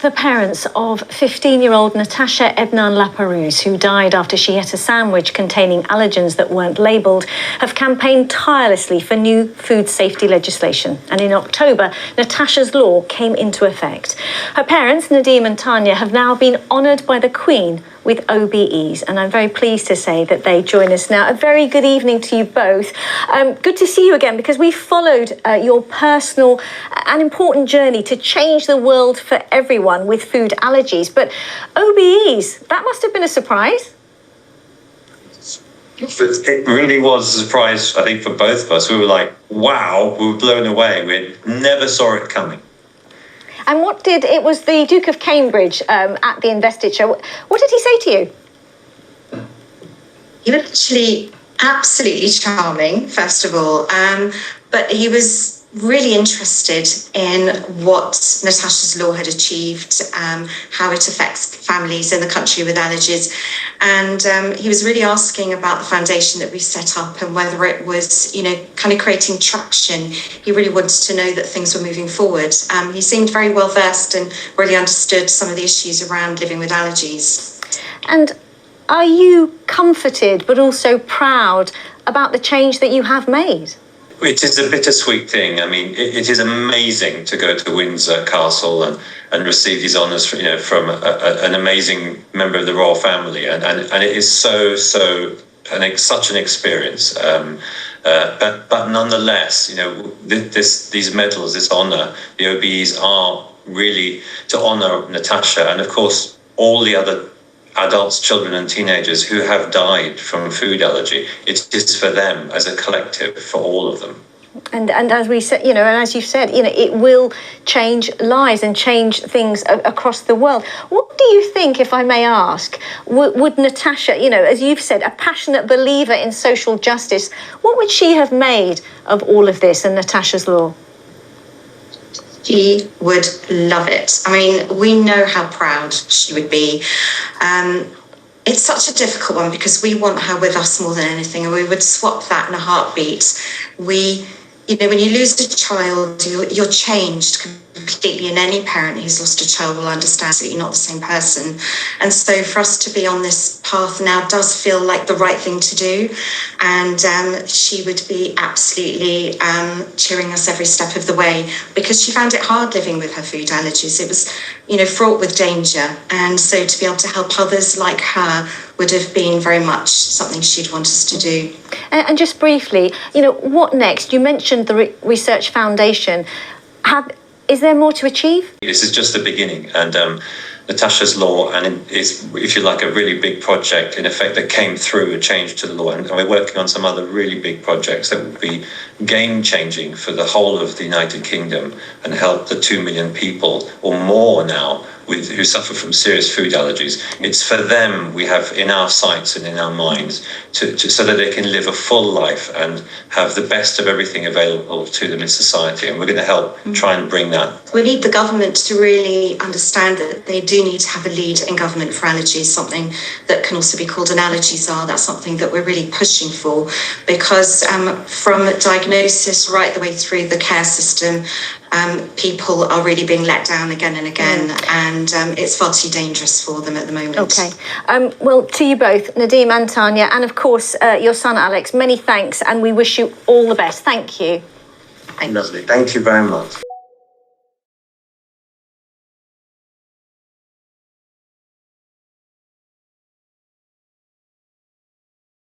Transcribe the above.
The parents of 15-year-old Natasha Ednan-Laperouse, who died after she ate a sandwich containing allergens that weren't labelled, have campaigned tirelessly for new food safety legislation. And in October, Natasha's law came into effect. Her parents, Nadim and Tanya, have now been honoured by the Queen with OBEs, and I'm very pleased to say that they join us now. A very good evening to you both. Good to see you again, because we followed your personal and important journey to change the world for everyone with food allergies. But OBEs, that must have been a surprise. It really was a surprise, I think, for both of us. We were like, wow, we were blown away. We never saw it coming. And it was the Duke of Cambridge at the investiture. What did he say to you? He was actually absolutely charming, first of all, but he was really interested in what Natasha's law had achieved, how it affects families in the country with allergies. And he was really asking about the foundation that we set up and whether it was, kind of creating traction. He really wanted to know that things were moving forward. He seemed very well versed and really understood some of the issues around living with allergies. And are you comforted but also proud about the change that you have made? It is a bittersweet thing. I mean, it is amazing to go to Windsor Castle and receive these honours from an amazing member of the royal family, and it is such an experience. But nonetheless, these medals, this honour, the OBEs are really to honour Natasha and, of course, all the other adults, children and teenagers who have died from food allergy. It is for them as a collective, for all of them. And as we said, and as you said, it will change lives and change things across the world. What do you think, if I may ask, would Natasha, as you've said, a passionate believer in social justice, what would she have made of all of this and Natasha's law? She would love it. I mean, we know how proud she would be. It's such a difficult one because we want her with us more than anything, and we would swap that in a heartbeat. When you lose a child, you're changed completely, and any parent who's lost a child will understand that you're not the same person. And so for us to be on this path now does feel like the right thing to do. And she would be absolutely cheering us every step of the way, because she found it hard living with her food allergies. It was, fraught with danger. And so to be able to help others like her would have been very much something she'd want us to do. And just briefly, what next? You mentioned the Research Foundation. Is there more to achieve? This is just the beginning, and Natasha's law is, if you like, a really big project, in effect, that came through a change to the law. And we're working on some other really big projects that will be game-changing for the whole of the United Kingdom and help the 2 million people or more now who suffer from serious food allergies. It's for them we have in our sights and in our minds so that they can live a full life and have the best of everything available to them in society. And we're going to help try and bring that. We need the government to really understand that they do need to have a lead in government for allergies, something that can also be called an allergy czar. That's something that we're really pushing for, because from diagnosis right the way through the care system, people are really being let down again and again, and it's far too dangerous for them at the moment. Okay. Well, to you both, Nadim and Tanya, and of course your son Alex, many thanks, and we wish you all the best. Thank you. Lovely. Thank you very much.